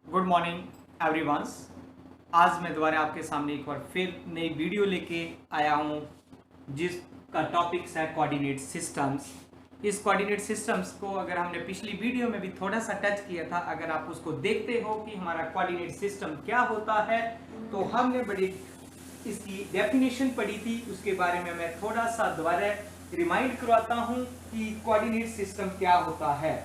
Good morning everyone. आज मैं दोबारा आपके सामने एक बार फिर नई वीडियो लेके आया हूँ जिसका टॉपिक्स है कोऑर्डिनेट सिस्टम्स। इस कोऑर्डिनेट सिस्टम्स को अगर हमने पिछली वीडियो में भी थोड़ा सा टच किया था, अगर आप उसको देखते हो कि हमारा कोऑर्डिनेट सिस्टम क्या होता है, तो हमने बड़ी इसकी डेफिनेशन पढ़ी थी। उसके बारे में मैं थोड़ा सा दोबारा रिमाइंड करवाता हूँ कि कोऑर्डिनेट सिस्टम क्या होता है।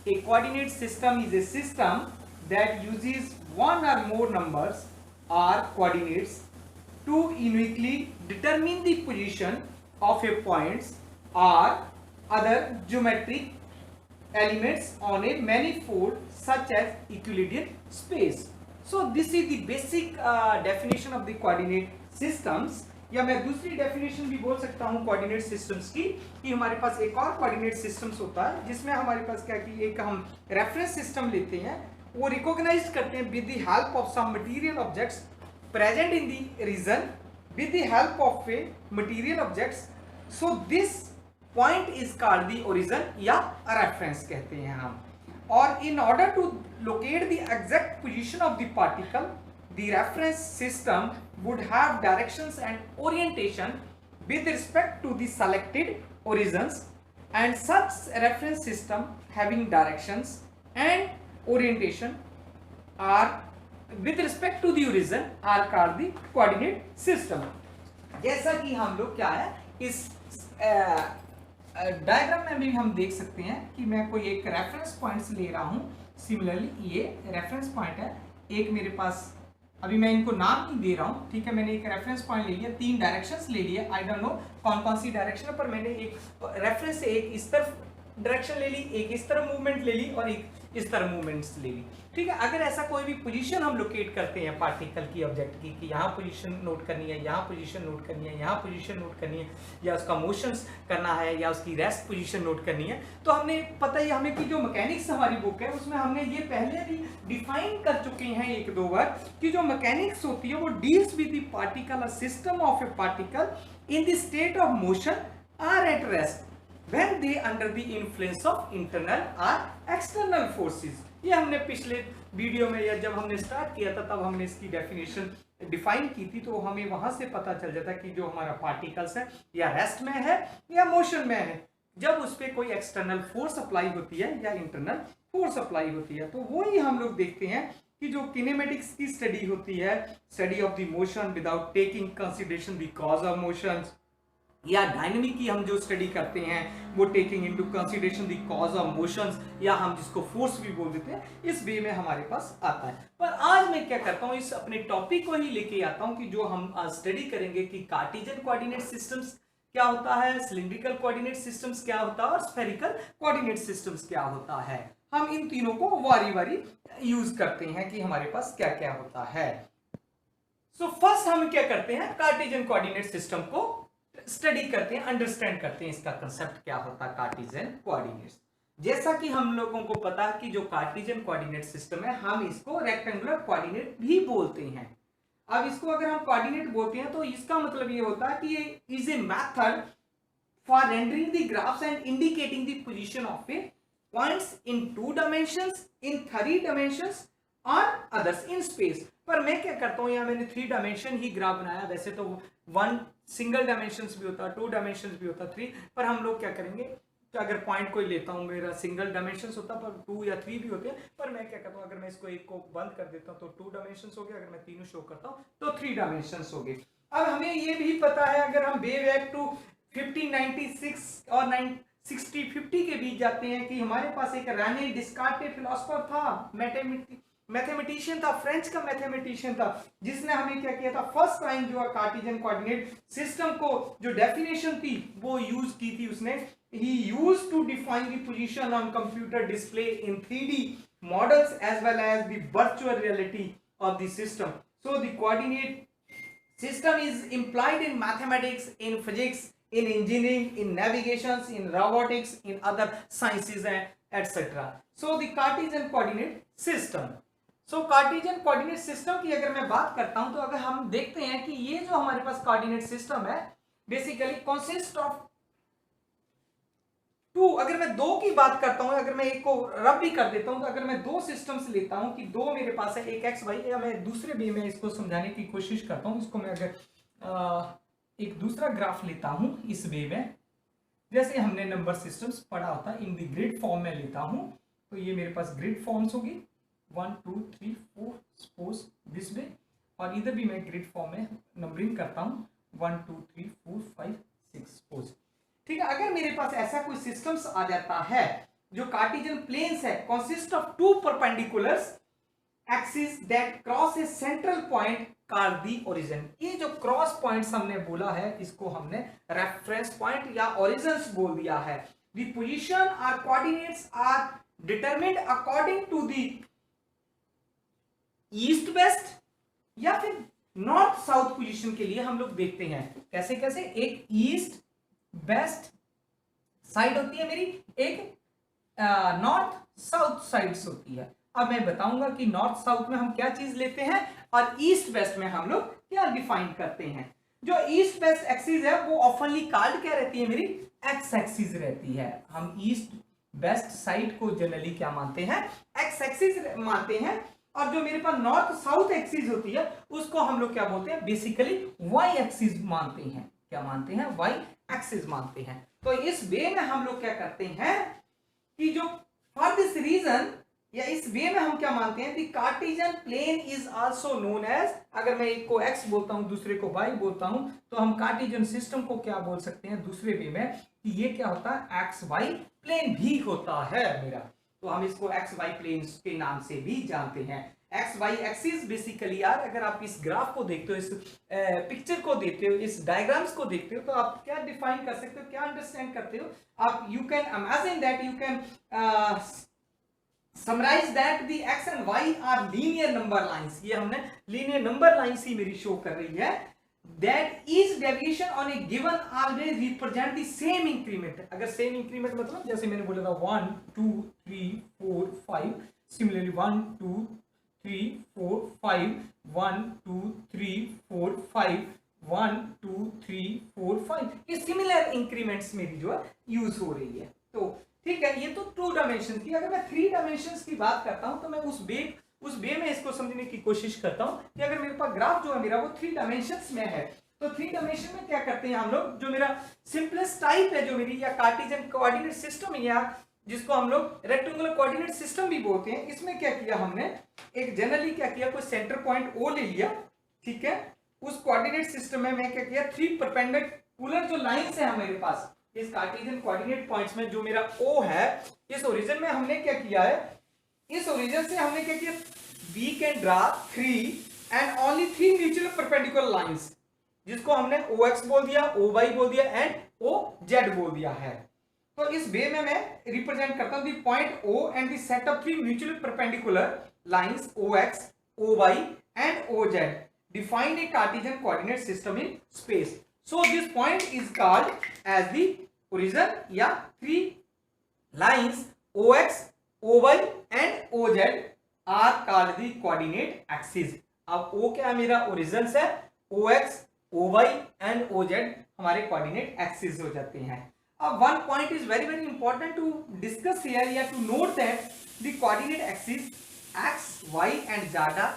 A coordinate system is a system that uses one or more numbers or coordinates to uniquely determine the position of a points or other geometric elements on a manifold such as Euclidean space. So this is the basic definition of the coordinate systems. या मैं दूसरी definition भी बोल सकता हूं coordinate systems की, कि हमारे पास एक और कोऑर्डिनेट सिस्टम्स होता है जिसमें हमारे पास क्या कि एक हम रेफरेंस सिस्टम लेते हैं, वो रिकॉग्नाइज करते हैं with the help of some material objects present in the region with the help of a material objects. So this point is called the origin या रेफरेंस कहते हैं हम। और in order to locate the exact position of the particle, the reference system would have directions and orientation with respect to the selected origins, and such reference system having directions and orientation are with respect to the origin are called the coordinate system। जैसा कि हम लोग क्या है इस diagram में भी हम देख सकते हैं कि मैं कोई एक रेफरेंस पॉइंट्स ले रहा हूं। सिमिलरली ये रेफरेंस पॉइंट है, एक मेरे पास, अभी मैं इनको नाम नहीं दे रहा हूँ, ठीक है। मैंने एक रेफरेंस पॉइंट ले लिया, तीन डायरेक्शंस ले लिए, आई डोंट नो कौन कौन सी डायरेक्शन है, पर मैंने एक रेफरेंस से एक इस तरफ डायरेक्शन ले ली, एक इस तरफ मूवमेंट ले ली और एक इस तरफ मूवमेंट्स ले ली, ठीक है। अगर ऐसा कोई भी पोजीशन हम लोकेट करते हैं पार्टिकल की, ऑब्जेक्ट की, कि यहाँ पोजीशन नोट करनी है, यहाँ पोजीशन नोट करनी है, यहाँ पोजीशन नोट करनी है, या उसका मोशंस करना है, या उसकी रेस्ट पोजीशन नोट करनी है, तो हमने पता ही हमें कि जो मैकेनिक्स हमारी बुक है उसमें हमने ये पहले भी डिफाइन कर चुके हैं एक दो बार कि जो मैकेनिक्स होती है वो deals with the particle, a system of a particle in the state of motion or at rest when they under the influence of internal or external forces। ये हमने पिछले वीडियो में या जब हमने स्टार्ट किया था तब हमने इसकी डेफिनेशन डिफाइन की थी, तो हमें वहां से पता चल जाता कि जो हमारा पार्टिकल्स है या रेस्ट में है या मोशन में है, जब उस पर कोई एक्सटर्नल फोर्स अप्लाई होती है या इंटरनल फोर्स अप्लाई होती है, तो वो ही हम लोग देखते हैं कि जो किनेमेटिक्स की स्टडी होती है, study of the motion without taking consideration the cause of motions, या डायनेमिक की हम जो स्टडी करते हैं वो taking into consideration the cause of motions, या हम जिसको फोर्स भी बोल देते हैं, इस वे में हमारे पास आता है। पर आज मैं क्या करता हूं, इस अपने टॉपिक को ही लेके आता हूं कि जो हम आज स्टडी करेंगे कि कार्टेशियन कोऑर्डिनेट सिस्टम्स क्या होता है, सिलिंड्रिकल कोऑर्डिनेट सिस्टम्स क्या होता है और स्फेरिकल कोऑर्डिनेट सिस्टम्स क्या होता है। हम इन तीनों को वारी वारी यूज करते हैं कि हमारे पास क्या क्या होता है। सो फर्स्ट हम क्या करते हैं, कार्टेशियन कोऑर्डिनेट सिस्टम को स्टडी करते हैं, अंडरस्टैंड करते हैं इसका कंसेप्ट क्या होता है कार्टेशियन कोऑर्डिनेट्स। जैसा कि हम लोगों को पता है कि जो कार्टेशियन कोऑर्डिनेट सिस्टम है हम इसको रेक्टेंगुलर कोऑर्डिनेट भी बोलते हैं। अब इसको अगर हम कोऑर्डिनेट बोलते हैं तो इसका मतलब ये होता है कि ये is a method for rendering the graphs and indicating the position of A points in 2 dimensions, in 3 dimensions और अदर्स इन स्पेस। पर मैं क्या करता हूं, यहाँ मैंने 3 डायमेंशन ही ग्राफ बनाया, वैसे तो 1 सिंगल डायमेंशंस भी होता है, 2 डायमेंशंस भी होता है, 3, पर हम लोग क्या करेंगे तो अगर पॉइंट कोई लेता हूं, मेरा सिंगल डायमेंशंस होता है पर 2 या 3 भी होते हैं, पर मैं क्या करता हूं, अगर मैं इसको एक को बंद कर देता हूं तो 2 डायमेंशंस हो गए, अगर मैं तीनों शो करता हूं तो 3 डायमेंशंस हो गए। अब हमें ये भी पता है, अगर हम वे बैक टू 1596 और 60 50 के बीच जाते हैं कि हमारे पास एक रेने डिस्कार्टे फिलोसोफर था, मैथमेटिशियन था, फ्रेंच का मैथमेटिशियन था, जिसने हमें क्या किया था, फर्स्ट टाइम जो कार्टेशियन कोऑर्डिनेट सिस्टम को जो डेफिनेशन थी वो यूज की थी उसने। He used to define the position on computer display in 3D models as well as the virtual reality of the system. So the coordinate system is implied in mathematics, in physics, in engineering, in navigation, in robotics, in other sciences and etc. So the Cartesian coordinate system. So Cartesian coordinate system की अगर मैं बात करता हूं तो अगर हम देखते हैं कि ये जो हमारे पास coordinate system है basically consist of टू, अगर मैं दो की बात करता हूं, अगर मैं एक को रब भी कर देता हूं, तो अगर मैं दो सिस्टम्स लेता हूं कि दो मेरे पास है, एक एक्स वाई, या मैं दूसरे वे में इसको समझाने की कोशिश करता हूं, इसको मैं अगर एक दूसरा ग्राफ लेता हूं इस वे में, जैसे हमने नंबर सिस्टम्स पढ़ा होता इन द ग्रिड फॉर्म में लेता हूं, तो ये मेरे पास ग्रिड फॉर्म्स होगी 1 2 3 4 सपोज दिस वे, और इधर भी मैं ग्रिड फॉर्म में नंबरिंग करता हूं 1 2 3 4 5 6 सपोज। ठीक है, अगर मेरे पास ऐसा कोई सिस्टम्स आ जाता है जो कार्टेशियन प्लेन्स है, consist of two perpendiculars axis that cross a central point called the origin. ये जो क्रॉस पॉइंट्स हमने बोला है, इसको हमने रेफरेंस पॉइंट या ओरिजिन्स बोल दिया है। द पोजीशन और coordinates are determined according to the east west या फिर नॉर्थ साउथ पोजीशन के लिए हम लोग देखते हैं कैसे कैसे, एक ईस्ट वेस्ट साइड होती है मेरी, एक नॉर्थ साउथ साइड्स होती है। अब मैं बताऊंगा कि नॉर्थ साउथ में हम क्या चीज लेते हैं और ईस्ट वेस्ट में हम लोग क्या डिफाइन करते हैं। जो ईस्ट वेस्ट एक्सिस है वो ऑफनली कॉल्ड क्या रहती है मेरी, एक्स एक्सिस रहती है। हम ईस्ट वेस्ट साइड को जनरली क्या मानते हैं, एक्स एक्सिस मानते हैं, और जो मेरे पास नॉर्थ साउथ एक्सिस होती है उसको हम लोग क्या बोलते हैं, बेसिकली वाई एक्सिस मानते हैं। क्या मानते हैं, वाई एक्सिस मानते हैं। तो इस वे में हम लोग क्या करते हैं कि जो फॉर दिस रीजन, या इस वे में हम क्या मानते हैं, the Cartesian plane is also known as, अगर मैं एक को x बोलता हूं दूसरे को y बोलता हूं, तो हम कार्टेशियन सिस्टम को क्या बोल सकते हैं दूसरे वे में कि ये क्या होता है, एक्स वाई प्लेन भी होता है मेरा। तो हम इसको एक्स वाई प्लेन के नाम से भी जानते हैं। एक्स वाई एक्सिस बेसिकली यार, अगर आप इस ग्राफ को देखते हो, इस पिक्चर को देखते हो, इस डायग्राम्स को देखते हो, तो आप क्या डिफाइन कर सकते हो, क्या अंडरस्टैंड करते हो आप, you can imagine that, you can summarize that the X and Y are linear number lines. ये हमने लीनियर नंबर लाइंस ही मेरी शो कर रही है। That each deviation on A given always represent the same increment. अगर same increment मतलब जैसे मैंने बोला था 1 2 3 4 5, सिमिलरली 1 2 3 4 5, 1 2 3 4 5, 1 2 3 4 5, ये सिमिलर इंक्रीमेंट्स मेरी जो है यूज हो रही है। तो ठीक है, ये तो 2 डायमेंशन की। अगर मैं 3 डायमेंशंस की बात करता हूं तो मैं उस वे में इसको समझने की कोशिश करता हूं कि अगर मेरे पास ग्राफ जो है मेरा वो 3 डायमेंशंस में है, तो 3 डायमेंशन में क्या करते हैं हम लोग, जो मेरा सिंपलेस्ट टाइप है जो मेरी, या कार्टेशियन कोऑर्डिनेट सिस्टम, या जिसको हम लोग रेक्टेंगुलर कोऑर्डिनेट सिस्टम भी बोलते हैं, इसमें क्या किया हमने, एक जनरली क्या किया, कोई सेंटर पॉइंट ओ ले लिया। ठीक है, उस कोऑर्डिनेट सिस्टम में मैं क्या किया, 3 परपेंडिकुलर जो लाइंस है हमारे पास इस कार्टेशियन कोऑर्डिनेट पॉइंट्स में, जो मेरा O है, इस ओरिजिन में हमने क्या किया है, इस ओरिजिन से हमने क्या किया, we can draw 3 and only 3 mutual perpendicular lines, जिसको हमने OX बोल दिया, OY बोल दिया एंड OZ बोल दिया है। तो इस वे में मैं रिप्रेजेंट करता हूं the point O and the set of 3 mutual perpendicular lines OX, OY and OZ define a Cartesian coordinate system in space. So this point is called as the origin, या 3 lines OX, OY and OZ are called the coordinate axis. अब O क्या मेरा origin है, OX, OY and OZ हमारे coordinate axis हो जाते हैं। अब one point is very very important to discuss here, या to note that the coordinate axis X, Y and Z are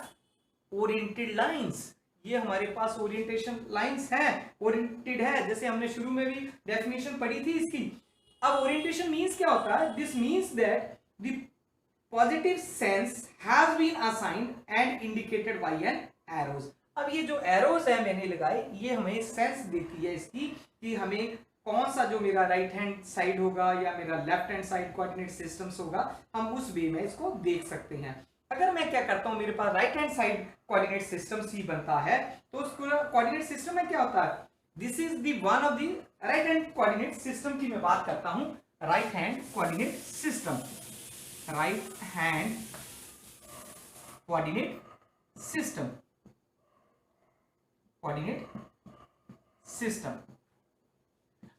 oriented lines. ये हमारे पास ओरिएंटेशन लाइंस हैं, ओरिएंटेड है, जैसे हमने शुरू में भी डेफिनेशन पढ़ी थी इसकी। अब ओरिएंटेशन मींस क्या होता है, this means that the positive sense has been assigned and indicated by an arrows. अब ये जो एरोज है मैंने लगाए, ये हमें सेंस देती है इसकी कि हमें कौन सा जो मेरा राइट हैंड साइड होगा या मेरा left hand side coordinate systems होगा, हम उस वे में इसको देख सकते हैं। अगर मैं क्या करता हूं, मेरे पास right hand side coordinate system C बनता है, तो उस कोऑर्डिनेट सिस्टम में क्या होता है, this is the one of the right hand coordinate system की मैं बात करता हूं। Right hand coordinate system, right hand coordinate system, coordinate system.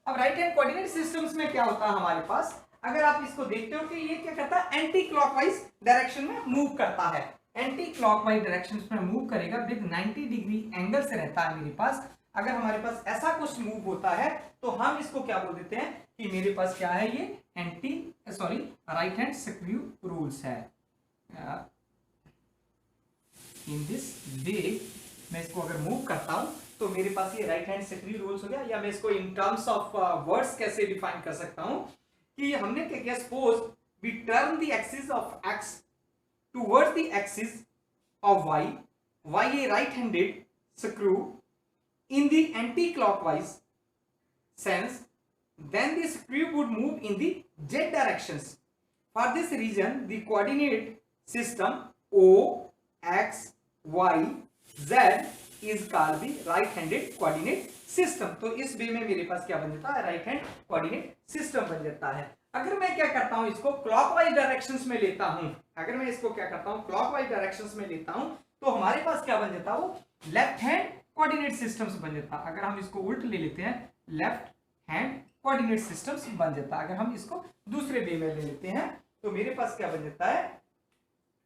अब राइट हैंड कोऑर्डिनेट सिस्टम्स में क्या होता है हमारे पास, अगर आप इसको देखते हो कि ये क्या करता है, एंटी क्लॉकवाइज डायरेक्शन में मूव करता है। एंटी क्लॉकवाइज डायरेक्शन में मूव करेगा विद 90 डिग्री एंगल से रहता है मेरे पास। अगर हमारे पास ऐसा कुछ मूव होता है तो हम इसको क्या बोल देते हैं कि मेरे पास क्या है, ये राइट हैंड स्क्रू रूल्स है। इन दिस वे मैं इसको अगर मूव करता हूं तो मेरे पास ये राइट हैंड स्क्रू रूल्स हो गया, या मैं इसको इन टर्म्स ऑफ वर्ड्स कैसे डिफाइन कर सकता हूं कि हमने क्या किया, suppose we turn the axis of X towards the axis of Y, by a right handed screw in the anti-clockwise sense, then the screw would move in the z directions. For this reason, the coordinate system O, X, Y, Z is called the right-handed coordinate system. तो इस वे में मेरे पास क्या बन जाता है, right hand coordinate system बन जाता है। अगर मैं क्या करता हूं, इसको क्लॉकवाइज डायरेक्शंस में लेता हूं, अगर मैं इसको क्या करता हूं, क्लॉकवाइज डायरेक्शंस में लेता हूं, तो हमारे पास क्या बन जाता है, वो लेफ्ट हैंड कोऑर्डिनेट सिस्टम्स बन जाता। अगर हम इसको उल्ट ले लेते हैं, लेफ्ट हैंड कोऑर्डिनेट सिस्टम्स बन जाता। अगर हम इसको दूसरे वे में ले लेते हैं तो मेरे पास क्या बन जाता है,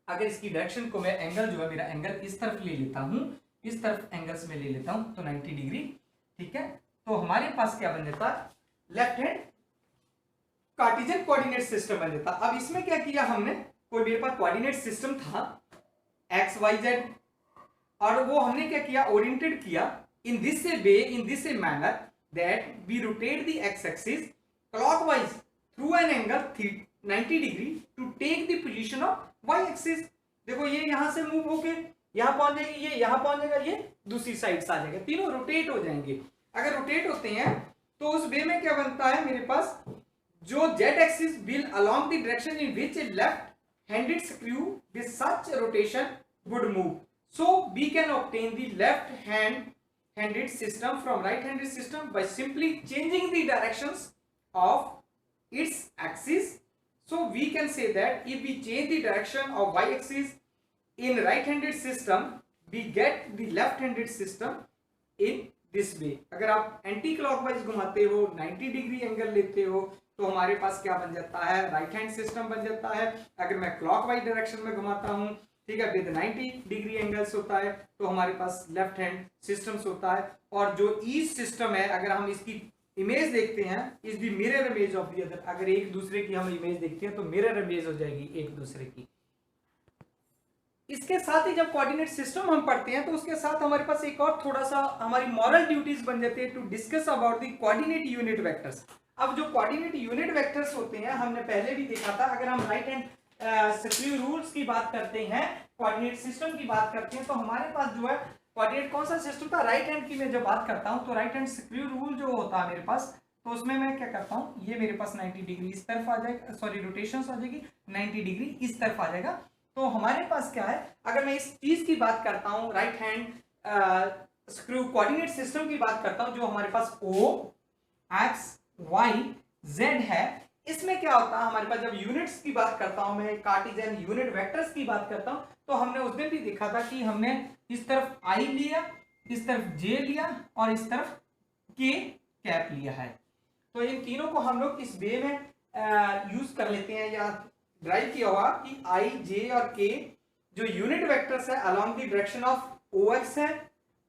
अगर इसकी डायरेक्शन को मैं एंगल जो है, मेरा एंगल इस तरफ ले लेता हूं, इस तरफ एंगल्स में ले लेता हूं तो 90 डिग्री, ठीक है, तो हमारे पास क्या बन जाता है, left hand Cartesian coordinate system बन जाता। अब इसमें क्या किया हमने, कोई मेरे पास कोऑर्डिनेट सिस्टम था एक्स वाई जेड, और वो हमने क्या किया, ओरिएंटेड किया in this way, in this manner that we rotate the X axis clockwise through an angle 90 degree to take the position of Y axis. देखो ये यहां से मूव होके यहां पहुंच जाएगी, ये यहां पहुंच जाएगा, ये दूसरी साइड से आ जाएगा, तीनों रोटेट हो जाएंगे। अगर रोटेट होते हैं तो उस वे में क्या बनता है मेरे पास, जो Z axis will along the direction in which A left handed screw with such rotation would move. So we can obtain the left-handed system from right-handed system by simply changing the directions of its axis. So we can say that if we change the direction of y-axis in right-handed system, we get the left-handed system in this way. अगर आप anti clockwise घुमाते हो, 90 degree angle लेते हो, तो हमारे पास क्या बन जाता है, राइट हैंड सिस्टम बन जाता है। अगर मैं क्लॉकवाइज डायरेक्शन में घुमाता हूं, ठीक है, विद 90 डिग्री एंगल्स होता है, तो हमारे पास लेफ्ट हैंड सिस्टम्स होता है। और जो ईच सिस्टम है, अगर हम इसकी इमेज देखते हैं, is the mirror image of the other. अगर एक दूसरे की हम इमेज देखते हैं तो मिरर इमेज हो जाएगी एक दूसरे की। इसके साथ ही जब कोऑर्डिनेट सिस्टम हम पढ़ते हैं तो उसके साथ हमारे पास एक और थोड़ा सा हमारी मॉरल ड्यूटीज बन जाती है, to discuss about the coordinate unit vectors. अब जो कोऑर्डिनेट यूनिट वेक्टर्स होते हैं, हमने पहले भी देखा था, अगर हम राइट हैंड स्क्रू रूल्स की बात करते हैं, कोऑर्डिनेट सिस्टम की बात करते हैं, तो हमारे पास जो है कोऑर्डिनेट कौन सा सिस्टम था, राइट हैंड की मैं जब बात करता हूं तो राइट हैंड स्क्रू रूल जो होता है मेरे पास, तो उसमें मैं क्या करता हूं, ये मेरे पास 90 डिग्री इस तरफ आ जाएगा, सॉरी रोटेशंस आ जाएगी, 90 डिग्री इस तरफ आ जाएगा। तो हमारे पास क्या है, अगर मैं इस चीज की बात करता हूं, right hand screw coordinate system की बात करता हूं, जो हमारे पास O, X, Y, Z है, इसमें क्या होता है, हमारे पास जब यूनिट्स की बात करता हूं मैं, कार्टेशियन यूनिट वेक्टर्स की बात करता हूं, तो हमने उस दिन भी देखा था कि हमने इस तरफ I लिया, इस तरफ J लिया और इस तरफ K कैप लिया है। तो इन तीनों को हम लोग इस वे में यूज कर लेते हैं, या ड्राइव किया हुआ कि I, J और K जो यूनिट वेक्टर्स है along the direction of OX है,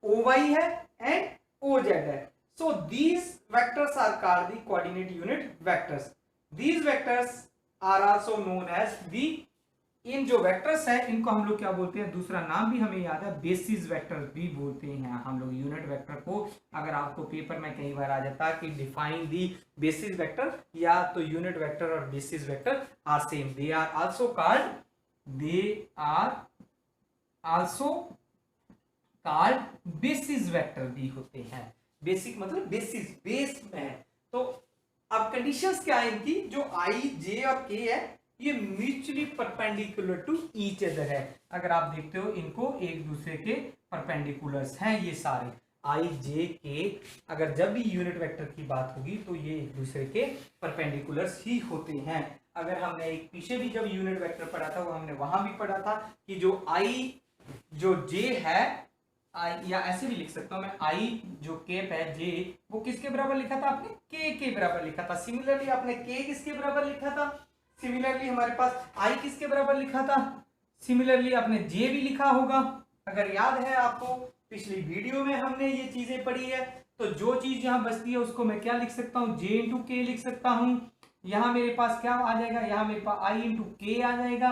OY है एंड OZ है। So these vectors are called the coordinate unit vectors. These vectors are also known as the, इन जो वेक्टर्स है इनको हम लोग क्या बोलते हैं, दूसरा नाम भी हमें याद है, बेसिस वेक्टर भी बोलते हैं हम लोग यूनिट वेक्टर को। अगर आपको पेपर में कई बार आ जाता है कि डिफाइन दी बेसिस वेक्टर, या तो यूनिट वेक्टर और basis vector are same, they are also called basis vector भी होते हैं। बेसिक मतलब बेसिस, बेस में है। तो अब कंडीशंस क्या है इनकी, जो I, J और K है ये mutually perpendicular to each other है। अगर आप देखते हो इनको एक दूसरे के परपेंडिकुलर्स हैं ये सारे I, J, K। अगर जब भी यूनिट वेक्टर की बात होगी तो ये एक दूसरे के परपेंडिकुलर्स ही होते हैं। अगर हमने एक पीछे भी जब यूनिट वेक्टर पढ़ा था, वो हमने वहां भी पढ़ा था कि जो I, जो J है, I, या ऐसे भी लिख सकता हूं मैं, I जो कैप है J, वो किसके बराबर लिखा था आपने, K के बराबर लिखा था। सिमिलरली आपने K किसके बराबर लिखा था, सिमिलरली हमारे पास I किसके बराबर लिखा था, सिमिलरली आपने J भी लिखा होगा। अगर याद है आपको, पिछली वीडियो में हमने ये चीजें पढ़ी है, तो जो चीज यहाँ बचती है उसको मैं क्या लिख सकता हूँ, J into K लिख सकता हूँ। यहाँ मेरे पास क्या आ जाएगा, यहाँ मेरे पास आई इंटू के आ जाएगा,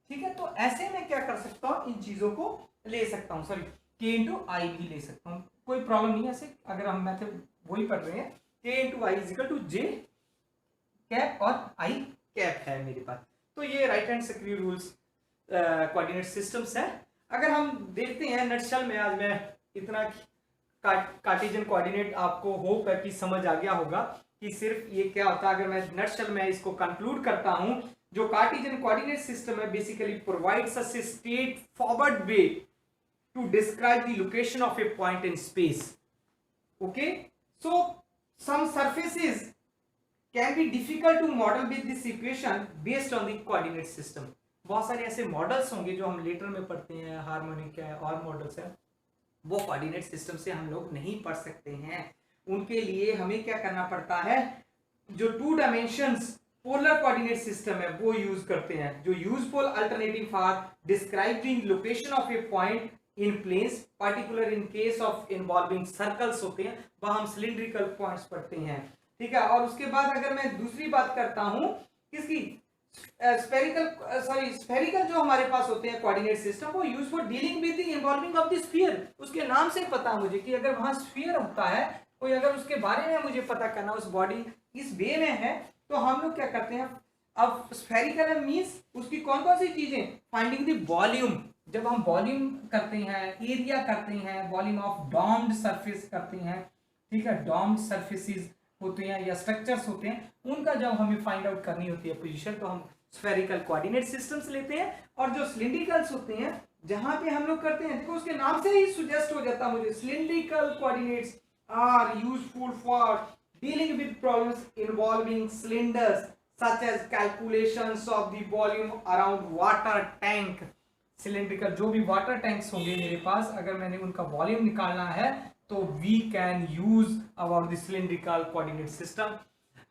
ठीक है। तो ऐसे मैं क्या कर सकता हूँ, इन चीजों को ले सकता हूँ, सॉरी के इंटू आई भी ले सकता हूँ, कोई प्रॉब्लम नहीं है। ऐसे अगर हम मैथड वही पढ़ रहे हैं, K into I is equal to J cap और आई कैप है मेरे पास। तो ये right hand screw rules coordinate systems है। अगर हम देखते हैं नटशल में, आज मैं इतना कार्टेशियन कोऑर्डिनेट आपको होप है कि समझ आ गया होगा कि सिर्फ ये क्या होता है। अगर मैं नटशल में इसको कंक्लूड करता हूं, जो कार्टेशियन कोऑर्डिनेट सिस्टम है basically provides us a straightforward way to describe the location of a point in space. Okay, so some surfaces can be difficult to model with this equation based on the coordinate system. बहुत सारे ऐसे models होंगे जो हम letter में पढ़ते हैं, harmonic है और मॉडल्स है, वो कोऑर्डिनेट सिस्टम से हम लोग नहीं पढ़ सकते हैं। उनके लिए हमें क्या करना पड़ता है, जो 2 डायमेंशंस पोलर कोऑर्डिनेट सिस्टम है वो यूज करते हैं, जो useful alternative for describing location of a point in planes, particular in case of involving circles होते हैं, वह हम सिलिंड्रिकल पॉइंट्स पढ़ते हैं, ठीक है। और उसके बाद अगर मैं दूसरी बात करता हूं किसकी, स्फेरिकल जो हमारे पास होते हैं कोऑर्डिनेट सिस्टम, वो use for dealing with the involving of the sphere. उसके नाम से पता है मुझे कि अगर वहां स्फीयर होता है, कोई अगर उसके बारे में मुझे पता करना, उस बॉडी इस वे में है, तो हम लोग क्या करते हैं, अब स्फेरिकल मींस उसकी कौन कौन सी चीजें, फाइंडिंग द वॉल्यूम। जब हम वॉल्यूम करते हैं, एरिया करते हैं, वॉल्यूम ऑफ डॉम्ड सरफेस करते हैं, ठीक है, डॉम्ड सरफेसेस होते हैं या स्ट्रक्चर्स होते हैं, उनका जब हमें फाइंड आउट करनी होती है पोजीशन, तो हम स्फेरिकल कोऑर्डिनेट सिस्टम्स लेते हैं। और जो सिलिंड्रिकल्स होते हैं जहां पे हम लोग करते हैं, देखो उसके नाम से ही सुजेस्ट हो जाता मुझे, cylindrical coordinates are useful for dealing with problems involving cylinders such as calculations of the volume around water tank. Cylindrical जो भी वाटर टैंक्स होंगे मेरे पास, अगर मैंने उनका वॉल्यूम निकालना है, तो we can use about the cylindrical coordinate system.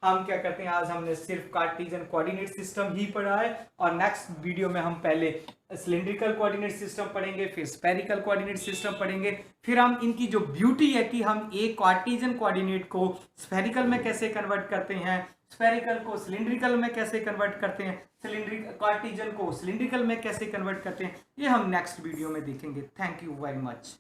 हम क्या करते हैं, आज हमने सिर्फ कार्टेशियन कोऑर्डिनेट सिस्टम ही पढ़ा है, और नेक्स्ट वीडियो में हम पहले सिलिंड्रिकल कोऑर्डिनेट सिस्टम पढ़ेंगे, फिर स्फेरिकल कोऑर्डिनेट सिस्टम पढ़ेंगे, फिर हम इनकी जो ब्यूटी है कि हम एक कार्टेशियन कोऑर्डिनेट को स्फेरिकल में कैसे कन्वर्ट करते हैं, स्फेरिकल को सिलिंड्रिकल में कैसे कन्वर्ट करते हैं, कार्टेशियन को सिलिंड्रिकल में कैसे कन्वर्ट करते हैं, ये हम नेक्स्ट वीडियो में देखेंगे। Thank you very much.